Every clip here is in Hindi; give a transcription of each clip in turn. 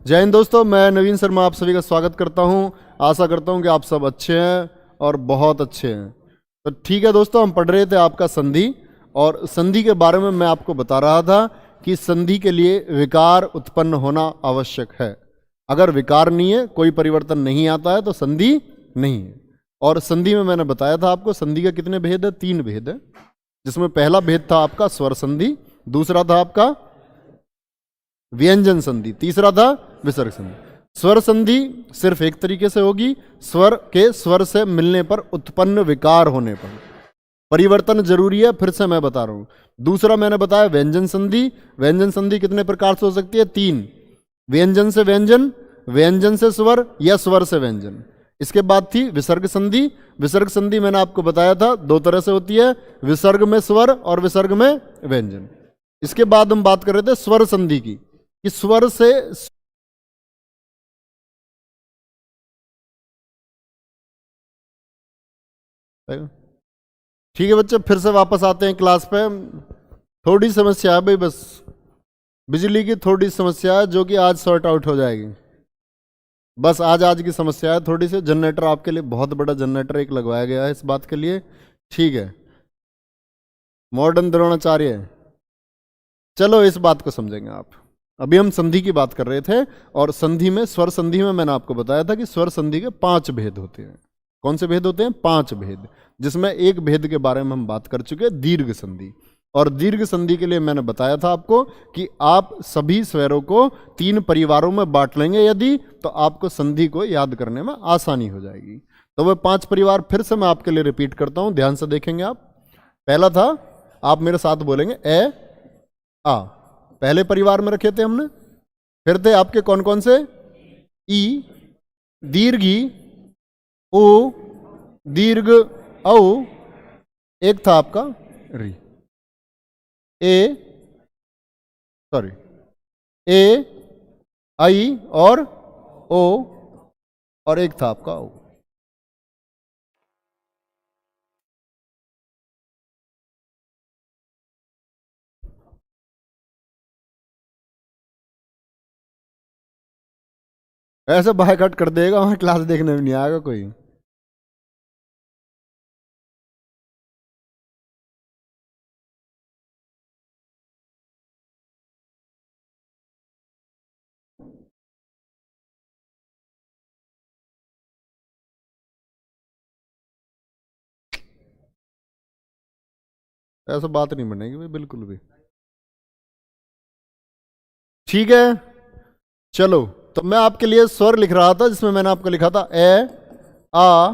जय हिंद दोस्तों, मैं नवीन शर्मा आप सभी का स्वागत करता हूं। आशा करता हूं कि आप सब अच्छे हैं और बहुत अच्छे हैं। तो ठीक है दोस्तों, हम पढ़ रहे थे आपका संधि, और संधि के बारे में मैं आपको बता रहा था कि संधि के लिए विकार उत्पन्न होना आवश्यक है। अगर विकार नहीं है, कोई परिवर्तन नहीं आता है, तो संधि नहीं है। और संधि में मैंने बताया था आपको संधि के कितने भेद है, 3 भेद है, जिसमें पहला भेद था आपका स्वर संधि, दूसरा था आपका व्यंजन संधि, तीसरा था विसर्ग संधि। स्वर संधि सिर्फ एक तरीके से होगी, स्वर के स्वर से मिलने पर उत्पन्न विकार होने पर। परिवर्तन जरूरी है, फिर से मैं बता रहा हूं। दूसरा मैंने बताया व्यंजन संधि। व्यंजन संधि कितने प्रकार से हो सकती है, 3। व्यंजन से व्यंजन, व्यंजन से स्वर, या स्वर से व्यंजन। इसके बाद थी विसर्ग संधि। विसर्ग संधि मैंने आपको बताया था 2 तरह से होती है, विसर्ग में स्वर और विसर्ग में व्यंजन। इसके बाद हम बात कर रहे थे स्वर संधि की, कि स्वर से ठीक है बच्चे, फिर से वापस आते हैं क्लास पे। थोड़ी समस्या है भाई, बस बिजली की थोड़ी समस्या है, जो कि आज सॉर्ट आउट हो जाएगी। बस आज की समस्या है थोड़ी सी। जनरेटर आपके लिए बहुत बड़ा जनरेटर एक लगवाया गया है इस बात के लिए, ठीक है, मॉडर्न द्रोणाचार्य है। चलो इस बात को समझेंगे आप। अभी हम संधि की बात कर रहे थे, और संधि में, स्वर संधि में मैंने आपको बताया था कि स्वर संधि के 5 भेद होते हैं। कौन से भेद होते हैं, 5 भेद, जिसमें एक भेद के बारे में हम बात कर चुके हैं, दीर्घ संधि। और दीर्घ संधि के लिए मैंने बताया था आपको कि आप सभी स्वरों को 3 परिवारों में बांट लेंगे यदि, तो आपको संधि को याद करने में आसानी हो जाएगी। तो वह 5 परिवार फिर से मैं आपके लिए रिपीट करता हूं, ध्यान से देखेंगे आप। पहला था, आप मेरे साथ बोलेंगे, ए आ, पहले परिवार में रखे थे हमने। फिर थे आपके कौन कौन से, ई, दीर्घी, ओ, दीर्घ औ, एक था आपका री, ए, सॉरी, ए, आई और ओ, और एक था आपका ओ। ऐसे बाय कट कर देगा, वहां क्लास देखने में नहीं आएगा कोई। ऐसा बात नहीं बनेगी भाई, बिल्कुल भी। ठीक है, चलो। तो मैं आपके लिए स्वर लिख रहा था, जिसमें मैंने आपको लिखा था ए, आ,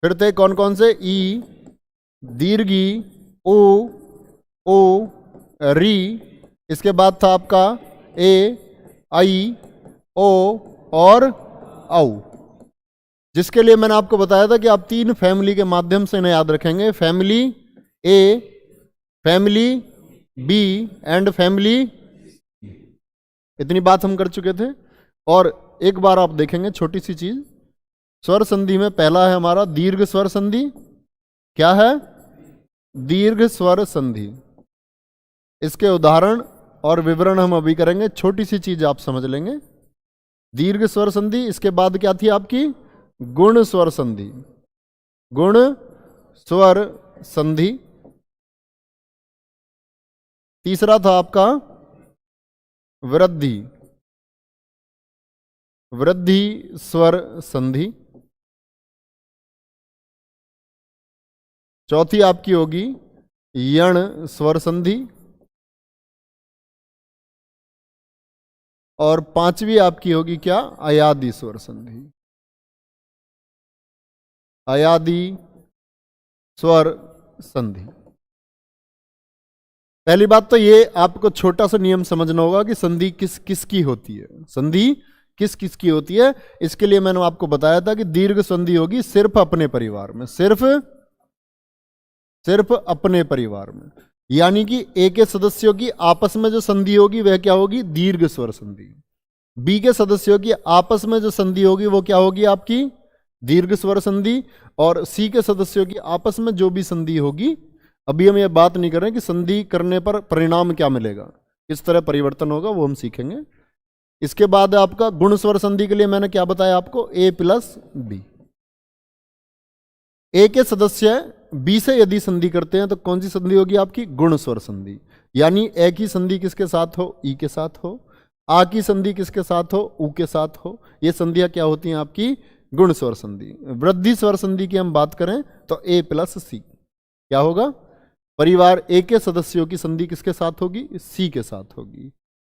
फिर थे कौन कौन से, ई, दीर्घी, ओ, री। इसके बाद था आपका ए, आई, ओ और औ, जिसके लिए मैंने आपको बताया था कि आप 3 फैमिली के माध्यम से इन्हें याद रखेंगे। Family A, family B and family. इतनी बात हम कर चुके थे। और एक बार आप देखेंगे छोटी सी चीज, स्वर संधि में पहला है हमारा दीर्घ स्वर संधि। क्या है, दीर्घ स्वर संधि। इसके उदाहरण और विवरण हम अभी करेंगे, छोटी सी चीज आप समझ लेंगे। दीर्घ स्वर संधि, इसके बाद क्या थी आपकी, गुण स्वर संधि। गुण स्वर संधि। तीसरा था आपका वृद्धि, वृद्धि स्वर संधि। चौथी आपकी होगी यण स्वर संधि। और 5वीं आपकी होगी क्या, अयादि स्वर संधि। अयादि स्वर संधि। पहली बात तो ये आपको छोटा सा नियम समझना होगा कि संधि किस किस की होती है। संधि किस किस की होती है, इसके लिए मैंने आपको बताया था कि दीर्घ संधि होगी सिर्फ अपने परिवार में, सिर्फ अपने परिवार में। यानी कि ए के सदस्यों की आपस में जो संधि होगी वह क्या होगी, दीर्घ स्वर संधि। बी के सदस्यों की आपस में जो संधि होगी वो क्या होगी आपकी, दीर्घ स्वर संधि। और सी के सदस्यों की आपस में जो भी संधि होगी, अभी हम ये बात नहीं कर रहे हैं कि संधि करने पर परिणाम क्या मिलेगा, किस तरह परिवर्तन होगा, वो हम सीखेंगे। इसके बाद आपका गुण स्वर संधि के लिए मैंने क्या बताया आपको, ए प्लस बी। ए के सदस्य बी से यदि संधि करते हैं तो कौन सी संधि होगी आपकी, गुण स्वर संधि। यानी ए की संधि किसके साथ हो, ई के साथ हो। आ की संधि किसके साथ हो, ऊ के साथ हो। ये संधियां क्या होती हैं आपकी, गुण स्वर संधि। वृद्धि स्वर संधि की हम बात करें तो ए प्लस सी क्या होगा, परिवार ए के सदस्यों की संधि किसके साथ होगी, सी के साथ होगी।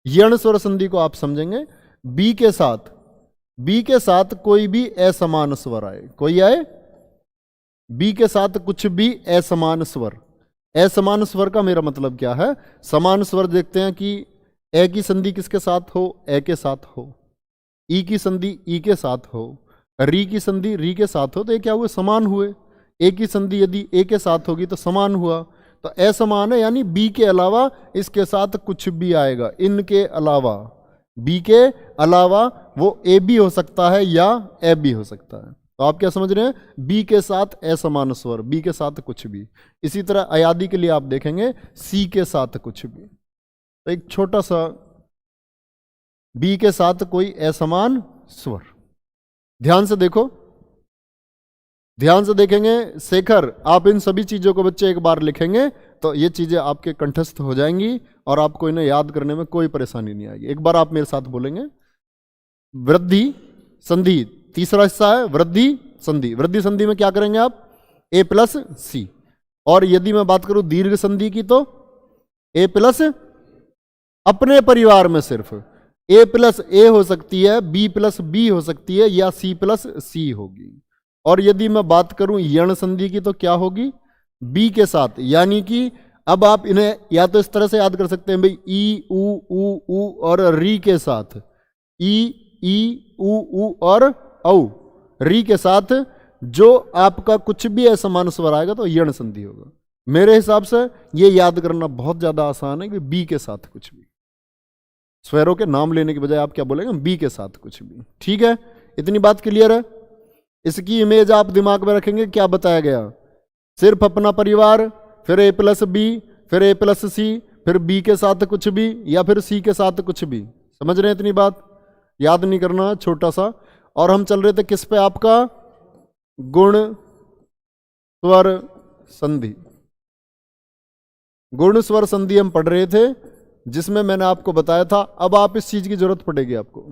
यण स्वर संधि को आप समझेंगे, बी के साथ कोई भी असमान स्वर आए, कोई आए, बी के साथ कुछ भी असमान स्वर। असमान स्वर का मेरा मतलब क्या है, समान स्वर देखते हैं कि ए की संधि किसके साथ हो, ए के साथ हो, ई की संधि ई के साथ हो, री की संधि री के साथ हो, तो ये क्या हुए, समान हुए। ए की संधि यदि ए के साथ होगी तो समान हुआ, तो असमान है, यानी बी के अलावा इसके साथ कुछ भी आएगा, इनके अलावा, बी के अलावा वो ए भी हो सकता है या ए भी हो सकता है। तो आप क्या समझ रहे हैं, बी के साथ असमान स्वर, बी के साथ कुछ भी। इसी तरह अयादि के लिए आप देखेंगे सी के साथ कुछ भी। तो एक छोटा सा बी के साथ कोई असमान स्वर, ध्यान से देखो, ध्यान से देखेंगे। शेखर, आप इन सभी चीजों को बच्चे एक बार लिखेंगे तो ये चीजें आपके कंठस्थ हो जाएंगी और आपको इन्हें याद करने में कोई परेशानी नहीं आएगी। एक बार आप मेरे साथ बोलेंगे, वृद्धि संधि, तीसरा हिस्सा है वृद्धि संधि। वृद्धि संधि में क्या करेंगे आप, ए प्लस सी। और यदि मैं बात करूं दीर्घ संधि की तो ए प्लस, अपने परिवार में सिर्फ ए प्लस ए हो सकती है, बी प्लस बी हो सकती है, या सी प्लस सी होगी। और यदि मैं बात करूं यण संधि की तो क्या होगी, बी के साथ, यानी कि अब आप इन्हें या तो इस तरह से याद कर सकते हैं भाई, ई ऊ और री के साथ, ई ऊ और औ, री के साथ जो आपका कुछ भी असमान स्वर आएगा तो यण संधि होगा। मेरे हिसाब से ये याद करना बहुत ज्यादा आसान है कि बी के साथ कुछ भी, स्वरों के नाम लेने के बजाय आप क्या बोलेंगे, बी के साथ कुछ भी। ठीक है, इतनी बात क्लियर है। इसकी इमेज आप दिमाग में रखेंगे, क्या बताया गया, सिर्फ अपना परिवार, फिर ए प्लस बी, फिर ए प्लस सी, फिर बी के साथ कुछ भी, या फिर सी के साथ कुछ भी। समझ रहे हैं, इतनी बात याद नहीं करना, छोटा सा। और हम चल रहे थे किस पे, आपका गुण स्वर संधि। गुण स्वर संधि हम पढ़ रहे थे, जिसमें मैंने आपको बताया था, अब आप इस चीज की जरूरत पड़ेगी आपको,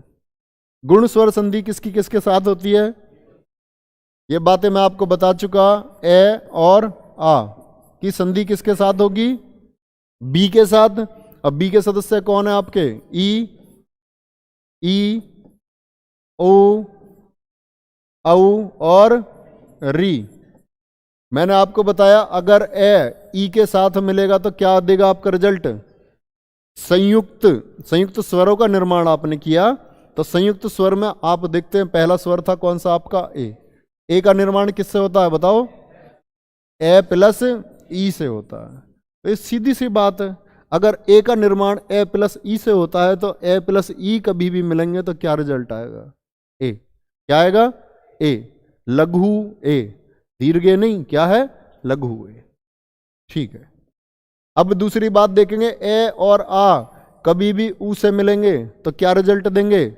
गुण स्वर संधि किसकी किसके साथ होती है, ये बातें मैं आपको बता चुका। ए और आ की संधि किसके साथ होगी, बी के साथ। अब बी के सदस्य कौन है आपके, ई ओ औ और री। मैंने आपको बताया अगर ए ई के साथ मिलेगा तो क्या देगा आपका रिजल्ट, संयुक्त स्वरों का निर्माण आपने किया। तो संयुक्त स्वर में आप देखते हैं पहला स्वर था कौन सा आपका, ए का निर्माण किससे होता है बताओ, ए प्लस ई से होता है। तो ये सीधी सी बात है, अगर ए का निर्माण ए प्लस ई से होता है तो ए प्लस ई कभी भी मिलेंगे तो क्या रिजल्ट आएगा, ए। क्या आएगा, ए, लघु ए, दीर्घ ए नहीं, क्या है, लघु ए। ठीक है, अब दूसरी बात देखेंगे, ए और आ कभी भी ऊ से मिलेंगे तो क्या रिजल्ट देंगे।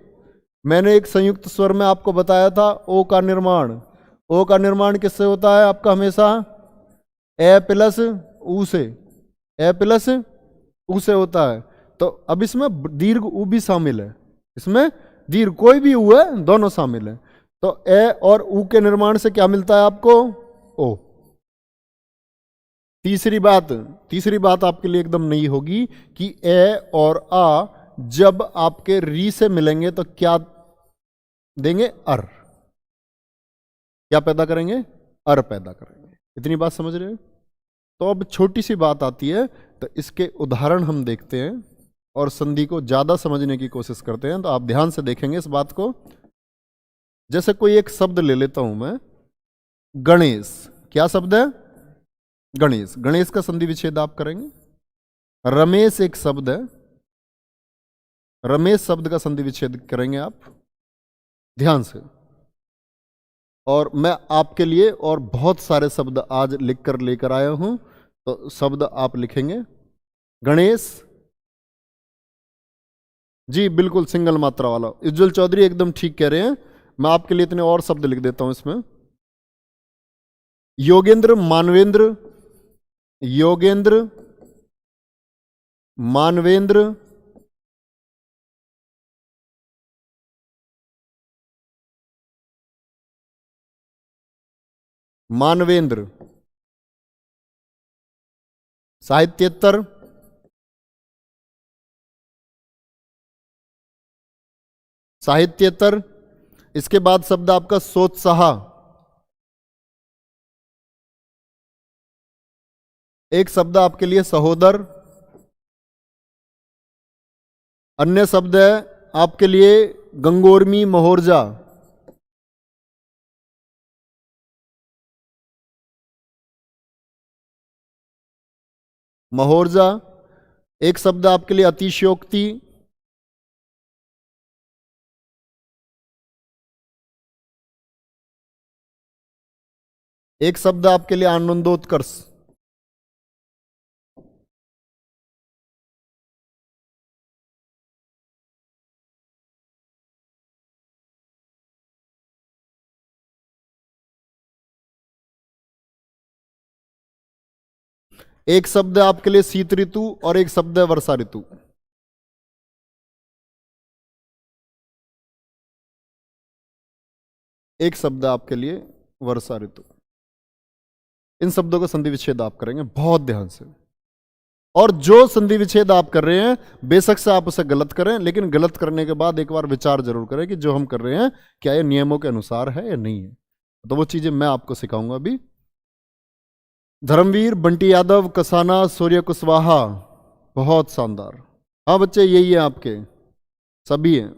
मैंने एक संयुक्त स्वर में आपको बताया था ओ का निर्माण, ओ का निर्माण किससे होता है आपका, हमेशा ए प्लस ऊ से, ए प्लस ऊ से होता है। तो अब इसमें दीर्घ ऊ भी शामिल है, इसमें दीर्घ कोई भी ऊ है, दोनों शामिल है। तो ए और ऊ के निर्माण से क्या मिलता है आपको, ओ। तीसरी बात आपके लिए एकदम नई होगी कि ए और आ जब आपके री से मिलेंगे तो क्या देंगे, अर। क्या पैदा करेंगे, अर पैदा करेंगे। इतनी बात समझ रहे हो। तो अब छोटी सी बात आती है, तो इसके उदाहरण हम देखते हैं और संधि को ज्यादा समझने की कोशिश करते हैं। तो आप ध्यान से देखेंगे इस बात को। जैसे कोई एक शब्द ले लेता हूं मैं, गणेश। क्या शब्द है, गणेश। गणेश का संधि विच्छेद आप करेंगे। रमेश एक शब्द है, रमेश शब्द का संधि विच्छेद करेंगे आप ध्यान से। और मैं आपके लिए और बहुत सारे शब्द आज लिखकर लेकर आया हूं, तो शब्द आप लिखेंगे। गणेश, जी बिल्कुल सिंगल मात्रा वाला। उज्जवल चौधरी एकदम ठीक कह रहे हैं। मैं आपके लिए इतने और शब्द लिख देता हूं इसमें। योगेंद्र मानवेंद्र, योगेंद्र मानवेंद्र, मानवेंद्र, साहित्येतर, साहित्येतर। इसके बाद शब्द आपका सोत्साह। एक शब्द आपके लिए सहोदर। अन्य शब्द है आपके लिए गंगोर्मी महोर्जा। महोर्जा। एक शब्द आपके लिए अतिशयोक्ति। एक शब्द आपके लिए आनंदोत्कर्ष। एक शब्द आपके लिए शीत ऋतु और एक शब्द है वर्षा ऋतु। एक शब्द आपके लिए वर्षा ऋतु। इन शब्दों का संधि विच्छेद आप करेंगे बहुत ध्यान से। और जो संधि विच्छेद आप कर रहे हैं बेशक से आप उसे गलत करें, लेकिन गलत करने के बाद एक बार विचार जरूर करें कि जो हम कर रहे हैं क्या ये नियमों के अनुसार है या नहीं है। तो वो चीजें मैं आपको सिखाऊंगा अभी। धर्मवीर, बंटी यादव, कसाना, सूर्य कुशवाहा, बहुत शानदार। हाँ बच्चे यही है आपके, सभी हैं,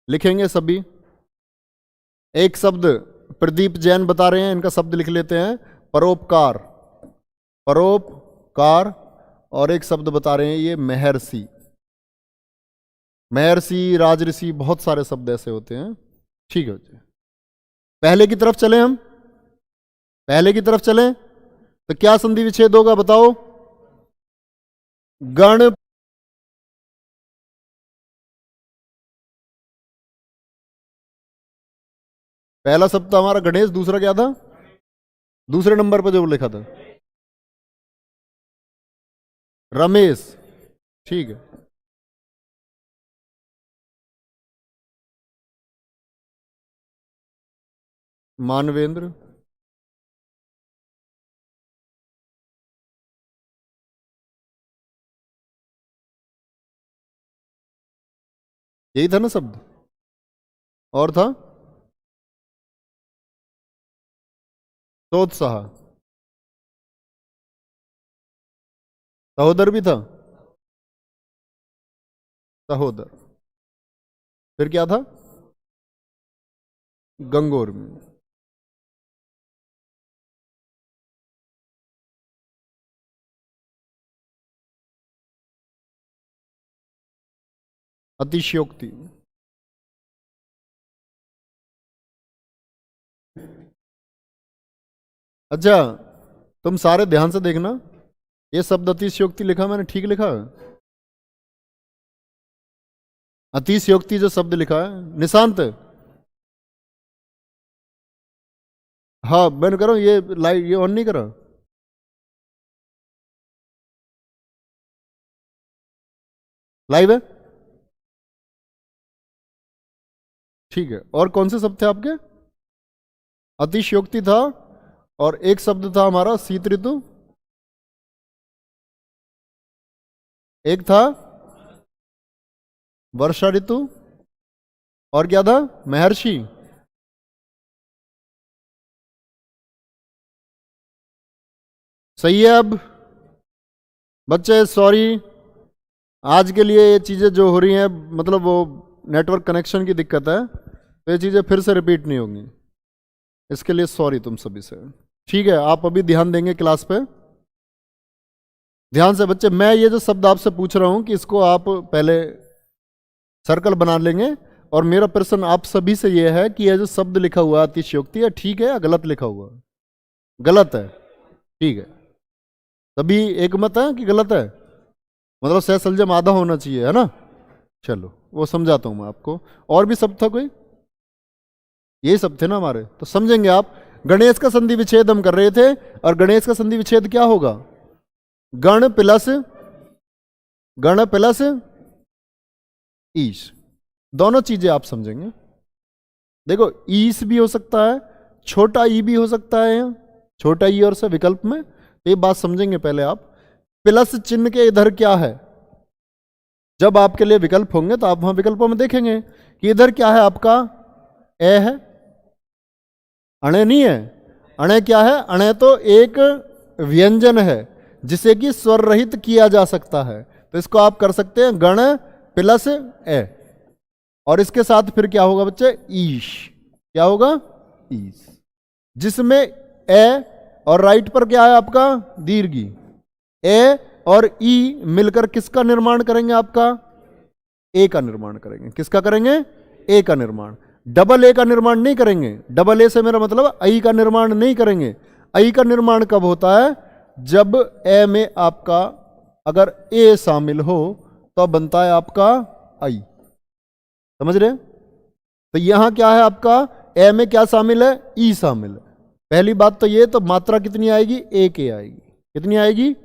लिखेंगे सभी। एक शब्द प्रदीप जैन बता रहे हैं, इनका शब्द लिख लेते हैं परोपकार, परोपकार। और एक शब्द बता रहे हैं ये महर्षि, महर्षि, राजऋषि, बहुत सारे शब्द ऐसे होते हैं। ठीक है, पहले की तरफ चलें हम, पहले की तरफ चलें तो क्या संधि विच्छेद होगा बताओ। गण, पहला शब्द हमारा गणेश, दूसरा क्या था, दूसरे नंबर पर जो लिखा था रमेश। ठीक है, मानवेंद्र, यही था ना शब्द, और था सोत्साह, सहोदर भी था, सहोदर। फिर क्या था, गंगोर में, अतिशयोक्ति। अच्छा तुम सारे ध्यान से देखना, ये शब्द अतिशयोक्ति लिखा मैंने, ठीक लिखा है? अतिशयोक्ति जो शब्द लिखा है निशांत, हाँ मैंने करो ये लाइव ये ऑन नहीं करा। लाइव है, ठीक है। और कौन से शब्द थे आपके, अतिशयोक्ति था, और एक शब्द था हमारा शीत ऋतु, एक था वर्षा ऋतु, और क्या था, महर्षि। सही है। अब बच्चे सॉरी, आज के लिए ये चीज़ें जो हो रही हैं मतलब वो नेटवर्क कनेक्शन की दिक्कत है, तो ये चीज़ें फिर से रिपीट नहीं होंगी, इसके लिए सॉरी तुम सभी से। ठीक है, आप अभी ध्यान देंगे क्लास पे, ध्यान से बच्चे। मैं ये जो शब्द आपसे पूछ रहा हूं कि इसको आप पहले सर्कल बना लेंगे, और मेरा प्रश्न आप सभी से ये है कि ये जो शब्द लिखा हुआ है अतिशयोक्ति है, ठीक है या गलत लिखा हुआ है? गलत है, ठीक है। तभी एक मत है कि गलत है? मतलब सहसलजम आधा होना चाहिए, है ना। चलो वो समझाता हूं मैं आपको। और भी शब्द था कोई? यही सब थे ना हमारे, तो समझेंगे आप। गणेश का संधि विच्छेद हम कर रहे थे, और गणेश का संधि विच्छेद क्या होगा? गण प्लस ईश, दोनों चीजें आप समझेंगे। देखो ईश भी हो सकता है, छोटा ई भी हो सकता है, छोटा ई और से विकल्प में, तो ये बात समझेंगे पहले आप। प्लस चिन्ह के इधर क्या है? जब आपके लिए विकल्प होंगे तो आप वहां विकल्पों में देखेंगे कि इधर क्या है आपका, ए है, अणे नहीं है। अणे क्या है? अणे तो एक व्यंजन है जिसे कि स्वर रहित किया जा सकता है, तो इसको आप कर सकते हैं गण प्लस ए, और इसके साथ फिर क्या होगा बच्चे? ईश। क्या होगा? ईश, जिसमें ए और राइट पर क्या है आपका? दीर्घी। ए और ई मिलकर किसका निर्माण करेंगे आपका? ए का निर्माण करेंगे। किसका करेंगे? ए का निर्माण। डबल ए का निर्माण नहीं करेंगे। डबल ए से मेरा मतलब आई का निर्माण नहीं करेंगे। आई का निर्माण कब होता है? जब ए में आपका अगर ए शामिल हो तो बनता है आपका आई। समझ रहे? तो यहां क्या है आपका? ए में क्या शामिल है? ई शामिल है। पहली बात तो ये, तो मात्रा कितनी आएगी? एक ए आएगी। कितनी आएगी?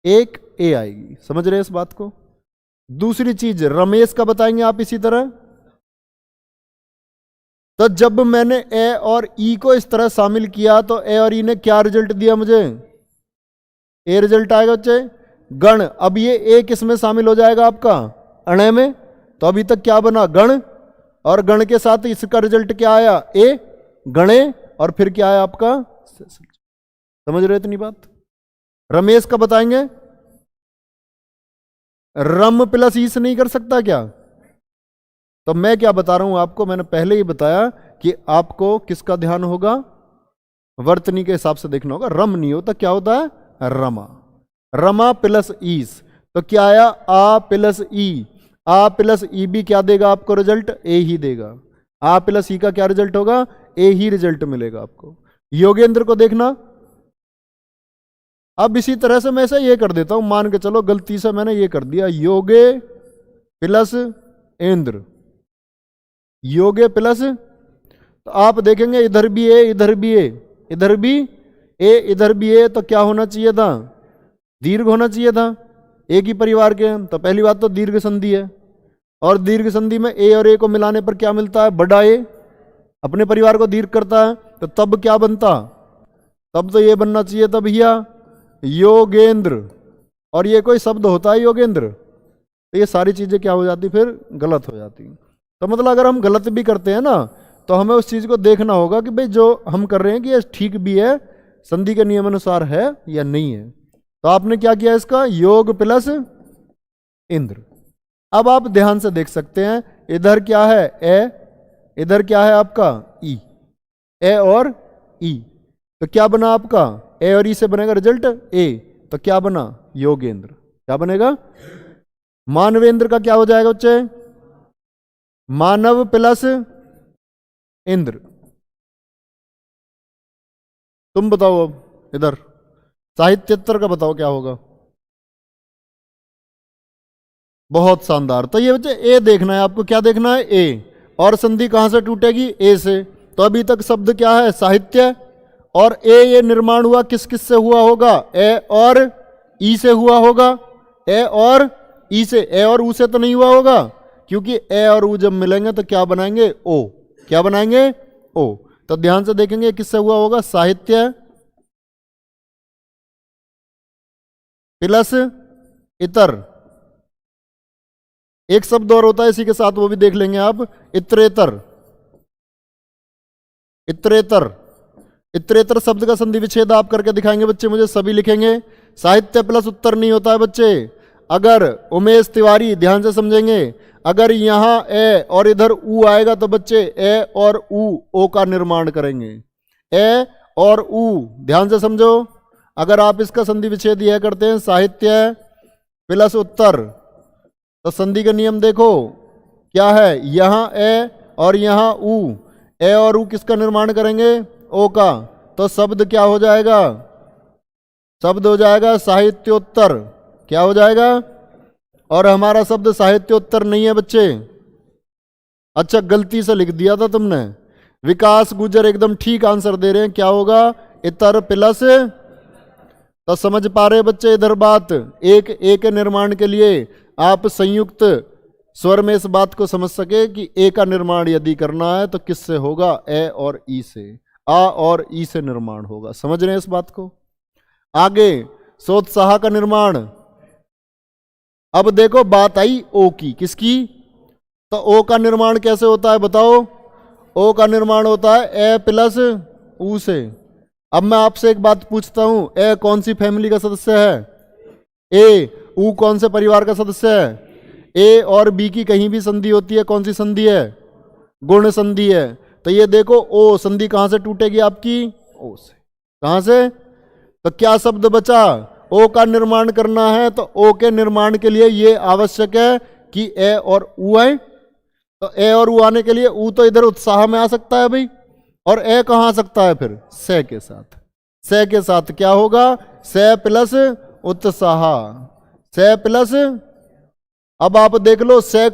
एक ए आएगी। समझ रहे इस बात को? दूसरी चीज रमेश का बताएंगे आप इसी तरह। तो जब मैंने ए और ई को इस तरह शामिल किया तो ए और ई ने क्या रिजल्ट दिया मुझे? ए रिजल्ट आएगा बच्चे। गण, अब ये ए किस में शामिल हो जाएगा आपका? अणे में। तो अभी तक क्या बना? गण, और गण के साथ इसका रिजल्ट क्या आया? ए गणे, और फिर क्या आया आपका? समझ रहे इतनी बात? रमेश का बताएंगे। रम प्लस ईस नहीं कर सकता क्या? तो मैं क्या बता रहा हूं आपको, मैंने पहले ही बताया कि आपको किसका ध्यान होगा? वर्तनी के हिसाब से देखना होगा। रम नहीं होता, क्या होता है? रमा। रमा प्लस ईस, तो क्या आया? आ प्लस ई। आ प्लस ई भी क्या देगा आपको रिजल्ट? ए ही देगा। आ प्लस ई का क्या रिजल्ट होगा? ए ही रिजल्ट मिलेगा आपको। योगेंद्र को देखना। अब इसी तरह से मैं ऐसा ये कर देता हूं, मान के चलो गलती से मैंने ये कर दिया, योगे प्लस इंद्र, योगे प्लस, तो आप देखेंगे इधर भी ए, इधर भी ए, इधर भी ए, इधर भी ए, तो क्या होना चाहिए था? दीर्घ होना चाहिए था। एक ही परिवार के हैं, तो पहली बात तो दीर्घ संधि है, और दीर्घ संधि में ए और ए को मिलाने पर क्या मिलता है? बड़ा ए। अपने परिवार को दीर्घ करता है, तो तब क्या बनता? तब तो ये बनना चाहिए था भैया योगेंद्र, और ये कोई शब्द होता है योगेंद्र? तो ये सारी चीजें क्या हो जाती? फिर गलत हो जाती। तो मतलब अगर हम गलत भी करते हैं ना, तो हमें उस चीज को देखना होगा कि भाई जो हम कर रहे हैं कि ये ठीक भी है, संधि के नियम अनुसार है या नहीं है। तो आपने क्या किया इसका? योग प्लस इंद्र। अब आप ध्यान से देख सकते हैं, इधर क्या है? ए, इधर क्या है आपका? ई। ए और ई, तो क्या बना आपका? ए और ई से बनेगा रिजल्ट ए, तो क्या बना? योगेंद्र। क्या बनेगा? मानवेंद्र का क्या हो जाएगा बच्चे? मानव प्लस इंद्र। तुम बताओ अब इधर साहित्यत्र का बताओ क्या होगा? बहुत शानदार। तो ये बच्चे ए देखना है आपको। क्या देखना है? ए। और संधि कहां से टूटेगी? ए से। तो अभी तक शब्द क्या है? साहित्य। और ए ये निर्माण हुआ किस किस से हुआ होगा? ए और ई से हुआ होगा। ए और ई से, ए और ऊ से तो नहीं हुआ होगा, क्योंकि ए और ऊ जब मिलेंगे तो क्या बनाएंगे? ओ। क्या बनाएंगे? ओ। तो ध्यान से देखेंगे किससे हुआ होगा? साहित्य प्लस इतर। एक शब्द और होता है इसी के साथ, वो भी देख लेंगे आप, इतरेतर। इतरेतर, इतरेतर शब्द का संधि विच्छेद आप करके दिखाएंगे बच्चे मुझे, सभी लिखेंगे। साहित्य प्लस उत्तर नहीं होता है बच्चे। अगर उमेश तिवारी ध्यान से समझेंगे, अगर यहां ए और इधर ऊ आएगा तो बच्चे ए और ऊ ओ का निर्माण करेंगे। ए और ऊ, ध्यान से समझो। अगर आप इसका संधि विच्छेद यह करते हैं साहित्य प्लस उत्तर, तो संधि का नियम देखो क्या है? यहां ए और यहां ऊ, ए और ऊ किसका निर्माण करेंगे? ओ का। तो शब्द क्या हो जाएगा? शब्द हो जाएगा साहित्योत्तर। क्या हो जाएगा? और हमारा शब्द साहित्योत्तर नहीं है बच्चे। अच्छा, गलती से लिख दिया था तुमने। विकास गुजर एकदम ठीक आंसर दे रहे हैं। क्या होगा? इतर प्लस। तो समझ पा रहे बच्चे इधर बात? एक ए के निर्माण के लिए आप संयुक्त स्वर में इस बात को समझ सके कि ए का निर्माण यदि करना है तो किससे होगा? ए और ई से। आ और ई से निर्माण होगा। समझ रहे हैं इस बात को? आगे सोत्साह का निर्माण। अब देखो बात आई ओ की। किसकी? तो ओ का निर्माण कैसे होता है बताओ? ओ का निर्माण होता है ए प्लस ऊ से। अब मैं आपसे एक बात पूछता हूं, ए कौन सी फैमिली का सदस्य है? ए। ऊ कौन से परिवार का सदस्य है? ए और बी की कहीं भी संधि होती है, कौन सी संधि है? गुण संधि है। तो ये देखो ओ संधि कहां से टूटेगी आपकी? ओ से। कहां से? तो क्या शब्द बचा? ओ का निर्माण करना है तो ओ के निर्माण के लिए ये आवश्यक है कि ए और ऊ आए। तो ए और ऊ आने के लिए ऊ तो इधर उत्साह में आ सकता है भाई, और ए कहां आ सकता है फिर? से के साथ। से के साथ क्या होगा? से प्लस उत्साह। से प्लस। अब आप देख लो से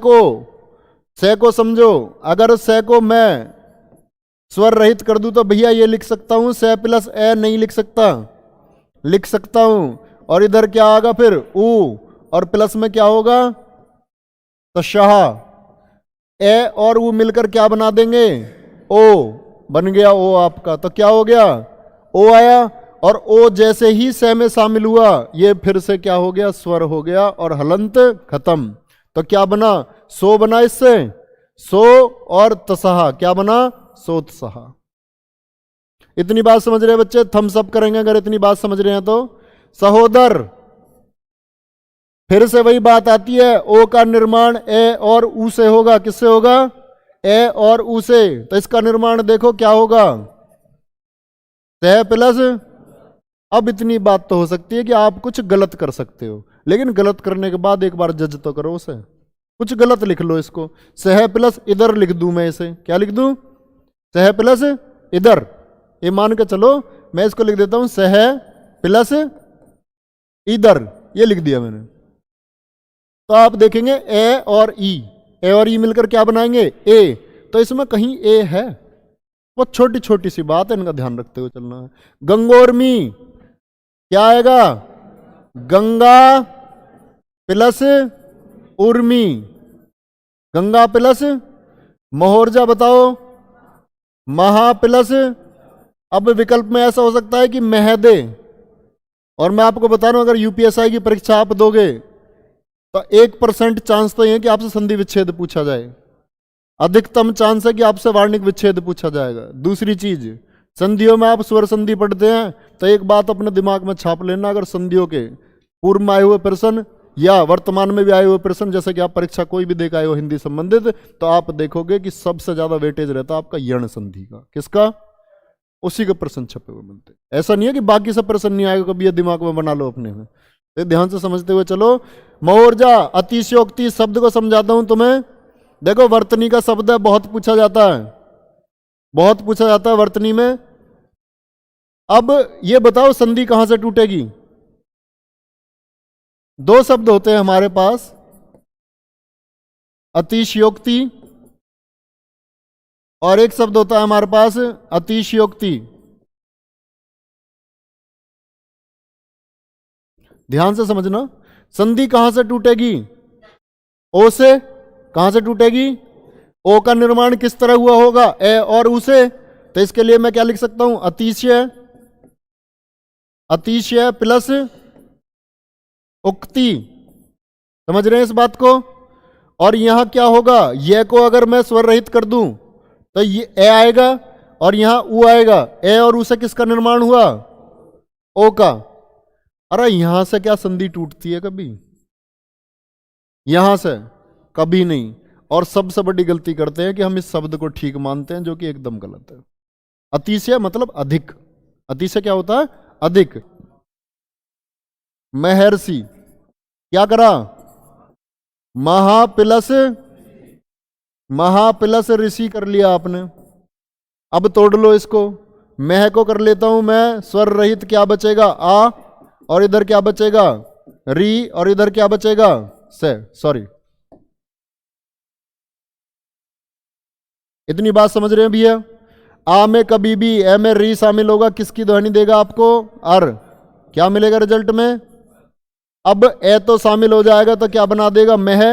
को समझो। अगर से को मैं स्वर रहित कर दूं तो भैया ये लिख सकता हूं से प्लस ए। नहीं लिख सकता? लिख सकता हूं। और इधर क्या आएगा फिर? ऊ। और प्लस में क्या होगा? तो शाह। ए और ऊ मिलकर क्या बना देंगे? ओ। बन गया ओ आपका। तो क्या हो गया? ओ आया। और ओ जैसे ही से में शामिल हुआ ये फिर से क्या हो गया? स्वर हो गया और हलंत खत्म। तो क्या बना? सो बना इससे। सो और तसहा क्या बना? सोत्साह। इतनी बात समझ रहे हैं बच्चे? थम्स अप करेंगे अगर इतनी बात समझ रहे हैं तो। सहोदर। फिर से वही बात आती है, ओ का निर्माण ए और ऊ से होगा। किससे होगा? ए और ऊ से। तो इसका निर्माण देखो क्या होगा? से प्लस। अब इतनी बात तो हो सकती है कि आप कुछ गलत कर सकते हो, लेकिन गलत करने के बाद एक बार जज तो करो उसे। कुछ गलत लिख लो इसको। सह प्लस इधर लिख दूं मैं इसे। क्या लिख दूं? सह प्लस इधर। ये मान के चलो मैं इसको लिख देता हूं सह प्लस इधर। ये लिख दिया मैंने। तो आप देखेंगे ए और ई। ए और ई मिलकर क्या बनाएंगे? ए। तो इसमें कहीं ए है। वो छोटी छोटी सी बात है, इनका ध्यान रखते हुए चलना है। गंगोर्मी क्या आएगा? गंगा प्लस उर्मी। गंगा प्लस मोहर्जा बताओ। महा प्लस। अब विकल्प में ऐसा हो सकता है कि महदे। और मैं आपको बता रहा हूं अगर यूपीएसआई की परीक्षा आप दोगे तो 1% चांस तो ये कि आपसे संधि विच्छेद पूछा जाए। अधिकतम चांस है कि आपसे वार्णिक विच्छेद पूछा जाएगा। दूसरी चीज, संधियों में आप स्वर संधि पढ़ते हैं तो एक बात अपने दिमाग में छाप लेना, अगर संधियों के पूर्व में आए हुए प्रश्न या वर्तमान में भी आए हुए प्रश्न, जैसे कि आप परीक्षा कोई भी देख आए हो हिंदी संबंधित, तो आप देखोगे कि सबसे ज्यादा वेटेज रहता है आपका यण संधि का। किसका? उसी के प्रश्न छपे हुए मिलते। ऐसा नहीं है कि बाकी सब प्रश्न नहीं आएगा, कभी ये दिमाग में बना लो अपने में। तो ध्यान से समझते हुए चलो। मोर्जा अतिशयोक्ति शब्द को समझाता हूं तुम्हें। देखो वर्तनी का शब्द है, बहुत पूछा जाता है, बहुत पूछा जाता है वर्तनी में। अब ये बताओ संधि कहां से टूटेगी? दो शब्द होते हैं हमारे पास, अतिशयोक्ति और एक शब्द होता है हमारे पास अतिशयोक्ति। ध्यान से समझना। संधि कहां से टूटेगी? ओ से। कहां से टूटेगी? ओ का निर्माण किस तरह हुआ होगा? ए और ऊ से। तो इसके लिए मैं क्या लिख सकता हूं? अतिशय। अतिशय प्लस उक्ति। समझ रहे हैं इस बात को? और यहां क्या होगा? ये को अगर मैं स्वर रहित कर दूं तो ये ए आएगा और यहां ऊ आएगा। ए और ऊ से किसका निर्माण हुआ? ओ का। अरे यहां से क्या संधि टूटती है कभी? यहां से कभी नहीं। और सबसे बड़ी गलती करते हैं कि हम इस शब्द को ठीक मानते हैं, जो कि एकदम गलत है। अतिशय मतलब अधिक। अतिशय क्या होता है? अधिक। महर्षि क्या करा? महाप्लस ऋषि कर लिया आपने। अब तोड़ लो इसको। मह को कर लेता हूं मैं स्वर रहित, क्या बचेगा? आ। और इधर क्या बचेगा? री। और इधर क्या बचेगा? से, सॉरी। इतनी बात समझ रहे हैं भैया? आ में कभी भी ए में री शामिल होगा, किसकी ध्वनि देगा आपको? अर। क्या मिलेगा रिजल्ट में? अब ए तो शामिल हो जाएगा तो क्या बना देगा? मह।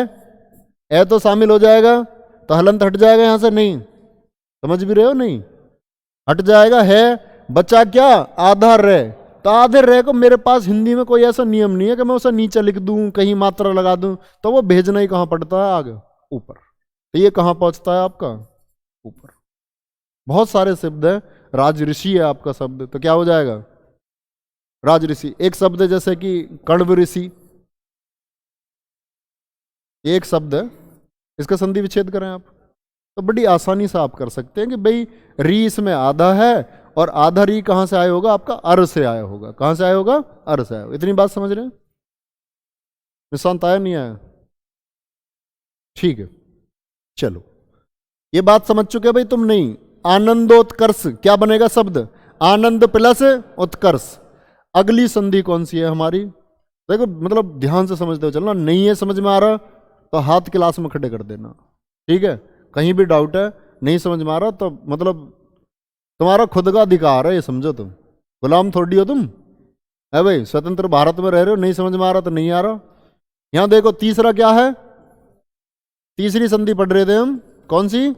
ए तो शामिल हो जाएगा तो हलंत हट जाएगा यहां से, नहीं समझ भी रहे हो? नहीं हट जाएगा। है बचा क्या? आधा रे। तो आधे रे को मेरे पास हिंदी में कोई ऐसा नियम नहीं है कि मैं उसे नीचे लिख दूं, कहीं मात्रा लगा दूं, तो वो भेजना ही कहां पड़ता है? आगे, ऊपर। तो ये कहां पहुंचता है आपका? ऊपर। बहुत सारे शब्द है, राज ऋषि है आपका शब्द, तो क्या हो जाएगा? राज ऋषि। एक शब्द है जैसे कि कण्व ऋषि, एक शब्द है, इसका संधि विच्छेद करें आप तो बड़ी आसानी से आप कर सकते हैं कि भाई री इसमें आधा है और आधा री कहां से आया होगा? आपका अर से आया होगा। कहां से आया होगा? अर से आया होगा। इतनी बात समझ रहे हैं? निशांत आया नहीं आया? ठीक है, चलो ये बात समझ चुके हैं भाई तुम? नहीं। आनंदोत्कर्ष क्या बनेगा शब्द? आनंद प्लस उत्कर्ष। अगली संधि कौन सी है हमारी? देखो मतलब ध्यान से समझते हो चलना, नहीं है समझ में आ रहा तो हाथ क्लास में खड़े कर देना, ठीक है? कहीं भी डाउट है, नहीं समझ में आ रहा तो मतलब तुम्हारा खुद का अधिकार है, ये समझो। तुम गुलाम थोड़ी हो तुम, है भाई? स्वतंत्र भारत में रह रहे हो, नहीं समझ में आ रहा तो नहीं आ रहा। यहां देखो तीसरा क्या है? तीसरी संधि पढ़ रहे थे हम, कौन सी?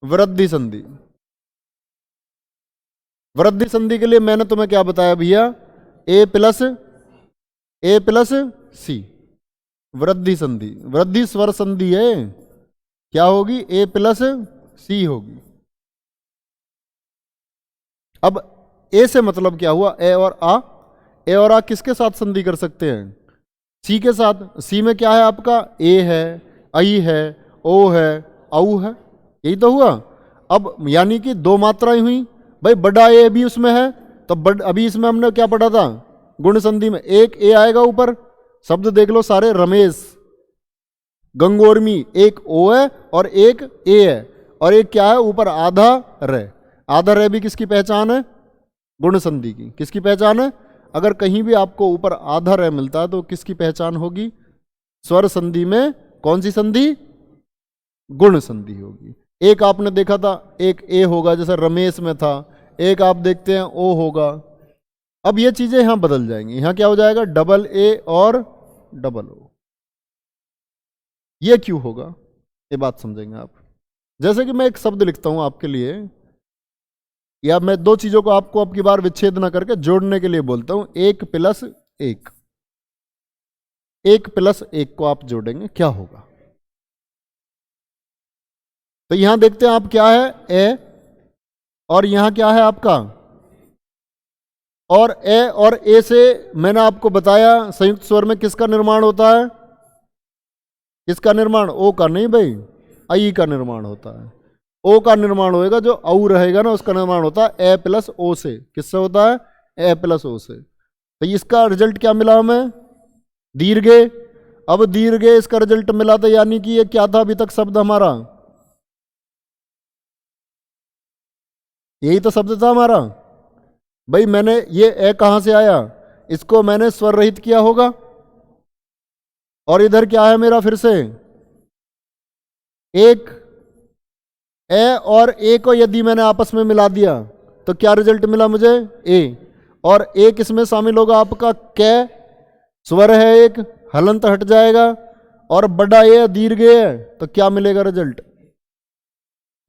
वृद्धि संधि। वृद्धि संधि के लिए मैंने तुम्हें क्या बताया भैया? ए प्लस सी, वृद्धि संधि। वृद्धि स्वर संधि है, क्या होगी? ए प्लस सी होगी। अब ए से मतलब क्या हुआ? ए और आ। ए और आ किसके साथ संधि कर सकते हैं? सी के साथ। सी में क्या है आपका? ए है, आई है, ओ है, औ है, यही तो हुआ। अब यानी कि दो मात्राएं हुई भाई, बड़ा ए भी उसमें है तो अभी इसमें हमने क्या पढ़ा था? गुण संधि में एक ए आएगा ऊपर। शब्द देख लो सारे, रमेश, गंगोर्मी, एक ओ है और एक ए है, और एक क्या है ऊपर? आधा रे। आधा रे भी किसकी पहचान है? गुण संधि की। किसकी पहचान है? अगर कहीं भी आपको ऊपर आधा रे मिलता है तो किसकी पहचान होगी? स्वर संधि में कौन सी संधि? गुण संधि होगी। एक आपने देखा था, एक ए होगा जैसे रमेश में था, एक आप देखते हैं ओ होगा। अब ये चीजें यहां बदल जाएंगी, यहां क्या हो जाएगा? डबल ए और डबल ओ। ये क्यों होगा? ये बात समझेंगे आप। जैसे कि मैं एक शब्द लिखता हूं आपके लिए, या मैं दो चीजों को आपको अब की बार विच्छेद ना करके जोड़ने के लिए बोलता हूं। एक प्लस एक, एक प्लस एक को आप जोड़ेंगे, क्या होगा? तो यहां देखते हैं आप, क्या है? ए, और यहां क्या है आपका? और ए और ए से मैंने आपको बताया संयुक्त स्वर में किसका निर्माण होता है? किसका निर्माण? ओ का नहीं भाई, आई का निर्माण होता है। ओ का निर्माण होएगा, जो औ रहेगा ना उसका निर्माण होता है ए प्लस ओ से। किससे होता है? ए प्लस ओ से। तो इसका रिजल्ट क्या मिला हमें? दीर्घे। अब दीर्घे इसका रिजल्ट मिला, तो यानी कि ये क्या था अभी तक शब्द हमारा? यही तो शब्द था हमारा भाई। मैंने ये ए कहां से आया? इसको मैंने स्वर रहित किया होगा, और इधर क्या है मेरा? फिर से एक। ए और ए को यदि मैंने आपस में मिला दिया तो क्या रिजल्ट मिला मुझे? ए। और ए किसमें शामिल होगा आपका? कै। स्वर है एक, हलंत हट जाएगा, और बड़ा ए दीर्घ ए है, तो क्या मिलेगा रिजल्ट?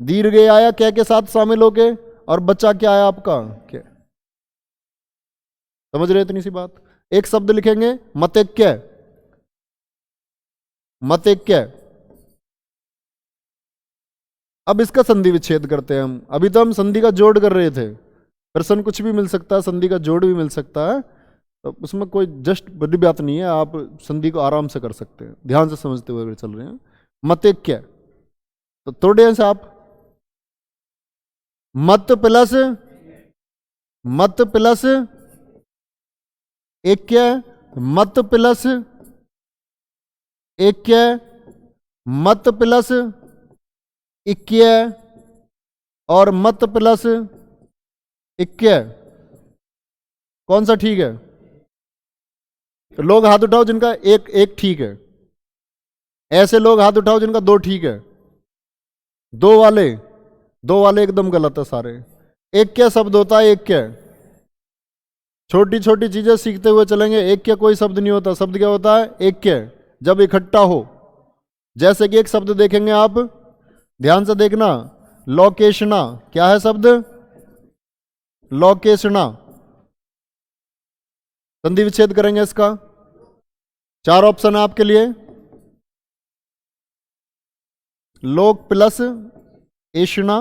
दीर्घ ए आया कै के साथ शामिल होके, और बच्चा क्या आया आपका? कै। समझ रहे इतनी सी बात? एक शब्द लिखेंगे, मतेक्य। मतेक्य। अब इसका संधि विच्छेद करते हैं हम। अभी तो हम संधि का जोड़ कर रहे थे, प्रश्न कुछ भी मिल सकता है, संधि का जोड़ भी मिल सकता है, तो उसमें कोई जस्ट बड़ी बात नहीं है, आप संधि को आराम से कर सकते हैं ध्यान से समझते हुए अगर चल रहे हैं। मतेक्य, तो तोड़े से आप मत प्लस एक्य, मत प्लस एक्य, मत प्लस इक्य, और मत प्लस इक्य। कौन सा ठीक है? लोग हाथ उठाओ जिनका एक एक ठीक है। ऐसे लोग हाथ उठाओ जिनका दो ठीक है। दो वाले एकदम गलत है सारे। एक क्या शब्द होता है? एक क्या? छोटी छोटी चीजें सीखते हुए चलेंगे। एक क्या कोई शब्द नहीं होता। शब्द क्या होता है? एक क्या, जब इकट्ठा हो। जैसे कि एक शब्द देखेंगे आप, ध्यान से देखना, लोकेशना। क्या है शब्द? लोकेशना। संधि विच्छेद करेंगे इसका। चार ऑप्शन है आपके लिए। लोक प्लस एषणा,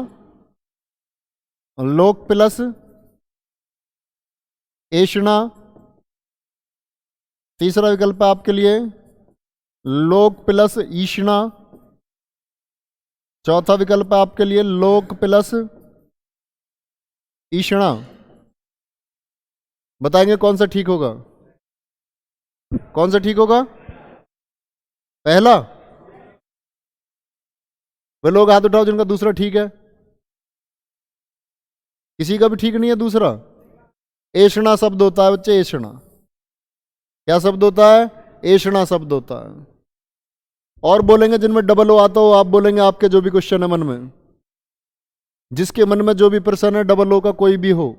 लोक प्लस एषणा। तीसरा विकल्प है आपके लिए लोक प्लस ईषणा। चौथा विकल्प है आपके लिए लोक प्लस ईषणा। बताएंगे कौन सा ठीक होगा? कौन सा ठीक होगा? पहला। वे लोग हाथ उठाओ जिनका दूसरा ठीक है। किसी का भी ठीक नहीं है दूसरा। एषणा शब्द होता है बच्चे, एषणा। क्या शब्द होता है? एषणा शब्द होता है। और बोलेंगे जिनमें डबल ओ आता हो, आप बोलेंगे आपके जो भी क्वेश्चन है मन में, जिसके मन में जो भी प्रश्न है डबल ओ का कोई भी हो।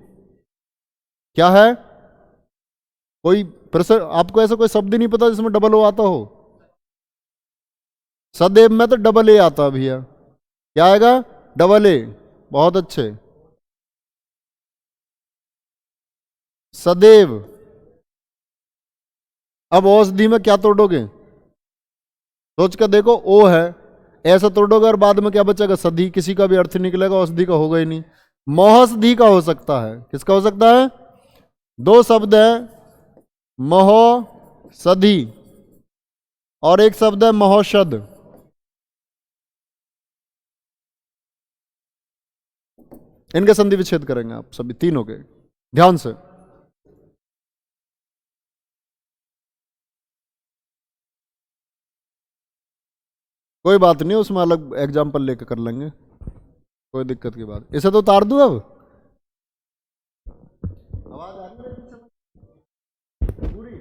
क्या है? कोई प्रश्न आपको ऐसा कोई शब्द ही नहीं पता जिसमें डबल ओ आता हो? सदैव में तो डबल ए आता है भैया। क्या आएगा? Double A. बहुत अच्छे। सदैव। अब औषधि में क्या तोड़ोगे? सोच कर देखो, ओ है, ऐसा तोड़ोगे और बाद में क्या बचेगा? सदी। किसी का भी अर्थ निकलेगा, औषधि का होगा ही नहीं। मौषधि का हो सकता है। किसका हो सकता है? दो शब्द है, महोषधि, और एक शब्द है महौषध। इनके संधि विच्छेद करेंगे आप सभी तीनों के, ध्यान से। कोई बात नहीं, उसमें अलग एग्जाम्पल लेकर कर लेंगे, कोई दिक्कत की बात। इसे तो उतार दूं अब। आवाज आ रही है पूरी?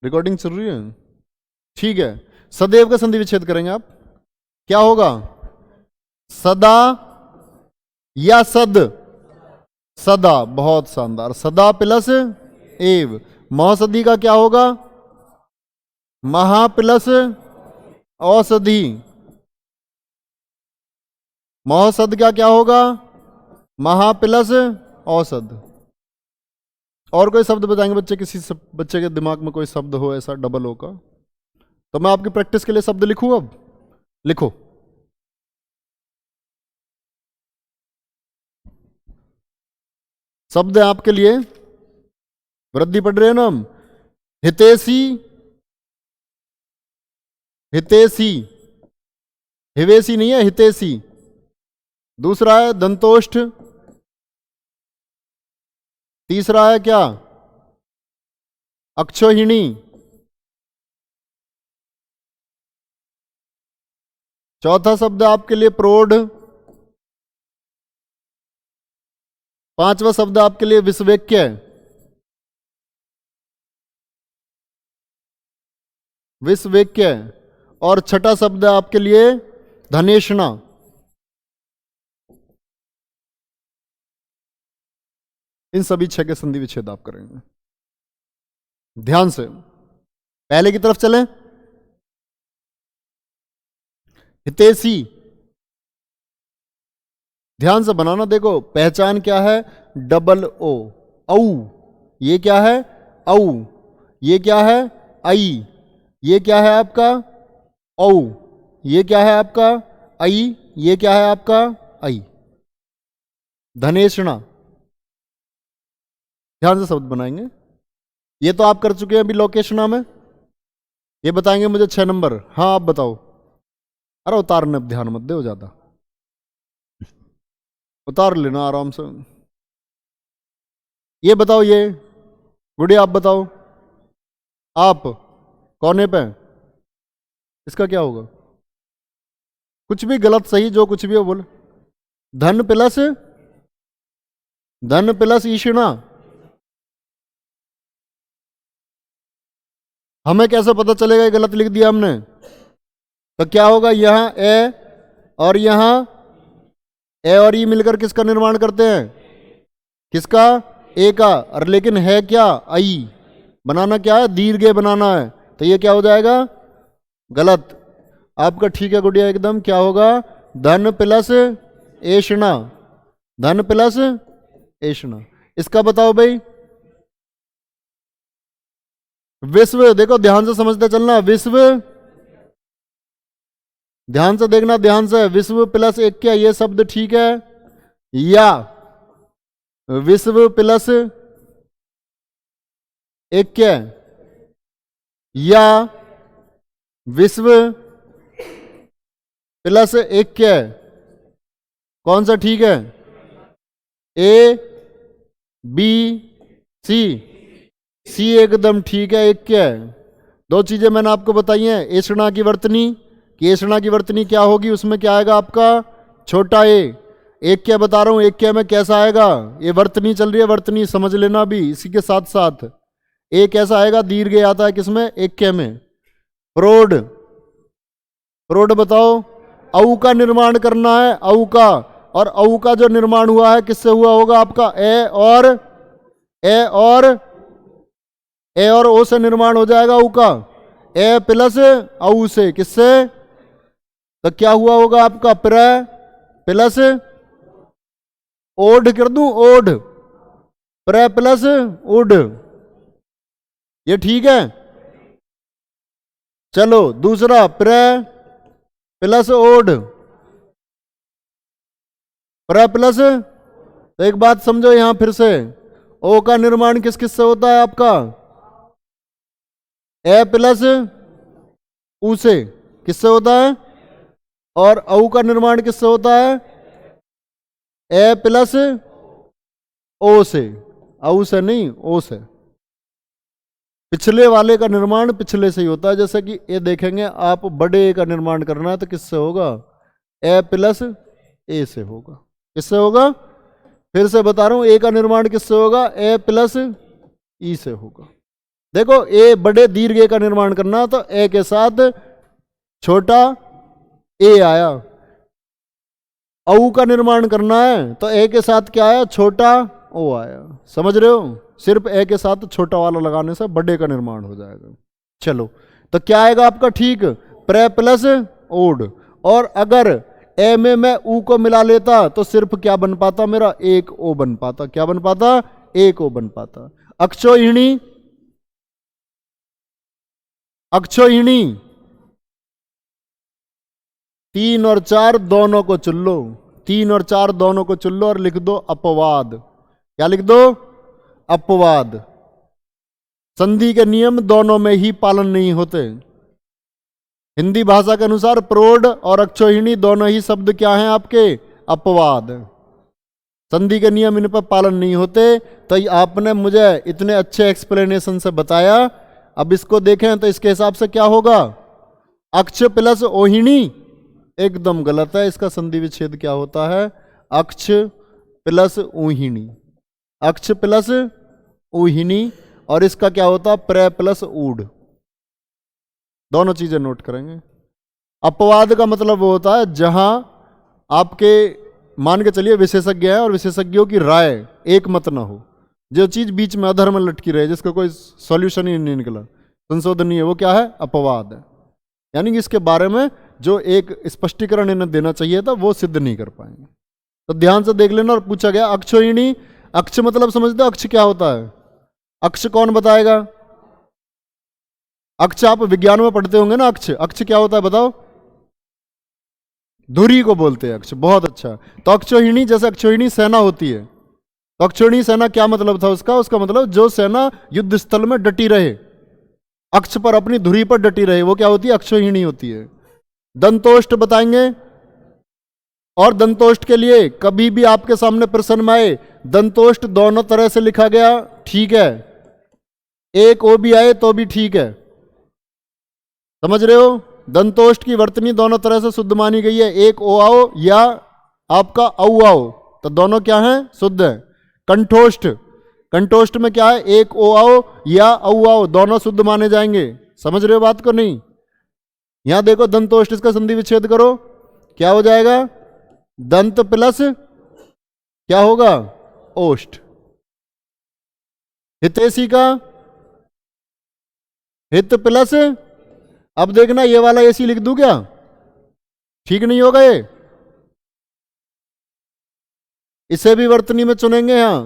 रिकॉर्डिंग चल रही है? ठीक है। सदैव का संधि विच्छेद करेंगे आप। क्या होगा? सदा या सद? सदा। बहुत शानदार। सदा प्लस एव। महौषधि का क्या होगा? महा प्लस औषधि। महौषध का क्या होगा? महा प्लस औषध। और कोई शब्द बताएंगे बच्चे? बच्चे के दिमाग में कोई शब्द हो ऐसा डबल ओ का? तो मैं आपकी प्रैक्टिस के लिए शब्द लिखूं अब। लिखो। शब्द है आपके लिए, वृद्धि पढ़ रहे हैं ना हम। हितैषी, हितैषी, हिवेशी नहीं है, हितैषी। दूसरा है दंतोष्ठ। तीसरा है क्या? अक्षोहिणी। चौथा शब्द आपके लिए प्रौढ़। पांचवा शब्द आपके लिए विश्ववेक्य। विश्ववेक्य। और छठा शब्द है आपके लिए धनेशना। इन सभी छह के संधि विच्छेद आप करेंगे ध्यान से। पहले की तरफ चलें। हितैषी, ध्यान से बनाना। देखो पहचान क्या है? Double O. औ। ये क्या है? औ। ये क्या है? आई। ये क्या है आपका? औ। ये क्या है आपका? आई। ये क्या है आपका? आई। धनेशना। ध्यान से शब्द बनाएंगे। ये तो आप कर चुके हैं अभी लोकेशना में। ये बताएंगे मुझे 6 नंबर। हाँ आप बताओ। अरे उतारने अब ध्यान मत दो ज्यादा, उतार लेना आराम से। ये बताओ, ये गुड़िया आप बताओ। आप कोने पे इसका क्या होगा? कुछ भी गलत सही जो कुछ भी हो बोले। धन प्लस ईषणा। हमें कैसे पता चलेगा ये गलत लिख दिया हमने? तो क्या होगा, यहां ए और यहां ए और ई मिलकर किसका निर्माण करते हैं? किसका? ए का। और लेकिन है क्या? आई। बनाना क्या है? दीर्घ बनाना है। तो ये क्या हो जाएगा? गलत। आपका ठीक है गुड़िया एकदम। क्या होगा? धन प्लस एषणा। धन प्लस एषणा। इसका बताओ भाई। विश्व, देखो ध्यान से समझते चलना। विश्व, ध्यान से देखना, ध्यान से। विश्व प्लस एक क्या, ये शब्द ठीक है? या विश्व प्लस एक क्या, या विश्व प्लस एक क्या? कौन सा ठीक है? A B C. सी एकदम ठीक है। एक क्या है? दो चीजें मैंने आपको बताई हैं। एषणा की वर्तनी, कि एषणा की वर्तनी क्या होगी, उसमें क्या आएगा आपका? छोटा ए। एक क्या बता रहा हूं, एक क्या में कैसा आएगा? ये वर्तनी चल रही है, वर्तनी समझ लेना भी इसी के साथ साथ। ए कैसा आएगा? दीर्घ आता है किसमें? एक क्या में। प्रोड, प्रोड बताओ। औ का निर्माण करना है, औ का। और औ का जो निर्माण हुआ है किससे हुआ होगा आपका? ए और ओ से निर्माण हो जाएगा औ का। ए प्लस औ से, किससे? तो क्या हुआ होगा आपका? प्र प्लस ओढ़ कर दूं, ओढ़। प्र प्लस उड। ये ठीक है? चलो दूसरा, प्र प्लस ओढ़। प्र प्लस, तो एक बात समझो यहां फिर से। ओ का निर्माण किस किस से होता है आपका? ए प्लस ऊ से। किससे होता है? और औ का निर्माण किससे होता है? ए प्लस ओ से। औ से नहीं, ओ से। पिछले वाले का निर्माण पिछले से ही होता है। जैसे कि ये देखेंगे आप, बड़े ए का निर्माण करना है तो किससे होगा? ए प्लस ए से होगा। किससे होगा? फिर से बता रहा हूं, ए का निर्माण किससे होगा? ए प्लस ई से होगा। देखो ए बड़े दीर्घ ए का निर्माण करना है तो ए के साथ छोटा ए आया। औ का निर्माण करना है तो ए के साथ क्या आया? छोटा ओ आया। समझ रहे हो? सिर्फ ए के साथ छोटा वाला लगाने से बड़े का निर्माण हो जाएगा। चलो तो क्या आएगा आपका? ठीक, प्र प्लस ओड। और अगर ए में मैं ऊ को मिला लेता तो सिर्फ क्या बन पाता मेरा? एक ओ बन पाता। क्या बन पाता? एक ओ बन पाता। अक्षोहिणी, अक्षोहिणी 3 और 4 दोनों को चुन लो। 3 और 4 दोनों को चुन लो और लिख दो अपवाद। क्या लिख दो? अपवाद। संधि के नियम दोनों में ही पालन नहीं होते। हिंदी भाषा के अनुसार प्रोढ़ और अक्षोहिणी दोनों ही शब्द क्या हैं आपके? अपवाद। संधि के नियम इन पर पालन नहीं होते। तो आपने मुझे इतने अच्छे एक्सप्लेनेशन से बताया। अब इसको देखें तो इसके हिसाब से क्या होगा? अक्ष प्लस ओहिणी एकदम गलत है। इसका संधि विच्छेद क्या होता है? अक्ष प्लस ऊहिणी। अक्ष प्लस ऊहिणी। और इसका क्या होता है? प्र प्लस ऊड। दोनों चीजें नोट करेंगे। अपवाद का मतलब वो होता है जहां आपके मान के चलिए विशेषज्ञ है और विशेषज्ञों की राय एक मत ना हो, जो चीज बीच में अधर में लटकी रहे, जिसका कोई सॉल्यूशन ही नहीं निकला, संशोधन नहीं है, वो क्या है? अपवाद है। यानी कि इसके बारे में जो एक स्पष्टीकरण इन्हें देना चाहिए था वो सिद्ध नहीं कर पाएंगे। तो ध्यान से देख लेना। और पूछा गया अक्षोहिणी। अक्ष मतलब समझते हो? अक्ष क्या होता है? अक्ष कौन बताएगा? अक्ष आप विज्ञान में पढ़ते होंगे ना। अक्ष, अक्ष क्या होता है बताओ? धुरी को बोलते हैं अक्ष। बहुत अच्छा। तो अक्षोहिणी, जैसे अक्षोहिणी सेना होती है तो अक्षोहिणी सेना क्या मतलब था उसका? उसका मतलब जो सेना युद्ध स्थल में डटी रहे, अक्ष पर अपनी धुरी पर डटी रहे, वो क्या होती है? अक्षोहिणी होती है। दंतोष्ट बताएंगे। और दंतोष्ट के लिए कभी भी आपके सामने प्रश्न में आए दंतोष्ट दोनों तरह से लिखा गया, ठीक है, एक ओ भी आए तो भी ठीक है। समझ रहे हो? दंतोष्ट की वर्तनी दोनों तरह से शुद्ध मानी गई है, एक ओ आओ या आपका औ आओ, तो दोनों क्या हैं? शुद्ध है। कंठोष्ठ, कंठोष्ठ में क्या है? एक ओ आओ या औ आओ, दोनों शुद्ध माने जाएंगे। समझ रहे हो बात को? नहीं। यहां देखो दंतोष्ठ, इसका संधि विच्छेद करो, क्या हो जाएगा? दंत प्लस क्या होगा? ओष्ठ। हितैषी का हित प्लस, अब देखना ये वाला एसी लिख दूं क्या? ठीक नहीं होगा ये, इसे भी वर्तनी में चुनेंगे, यहां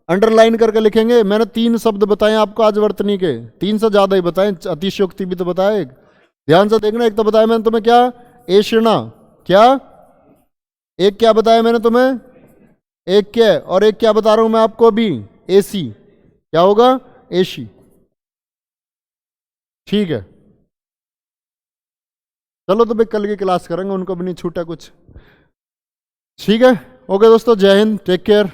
अंडरलाइन करके लिखेंगे। मैंने 3 शब्द बताए आपको आज वर्तनी के, 3 से ज्यादा ही बताए, अतिशयोक्ति भी तो बताए। ध्यान से देखना, एक तो बताया मैंने तुम्हें क्या? एषणा, क्या? एक क्या बताया मैंने तुम्हें? एक क्या, और एक क्या बता रहा हूं मैं आपको अभी? एसी। क्या होगा? एसी। ठीक है, चलो तो भाई कल की क्लास करेंगे, उनको भी नहीं छूटा कुछ। ठीक है, ओके दोस्तों, जय हिंद, टेक केयर।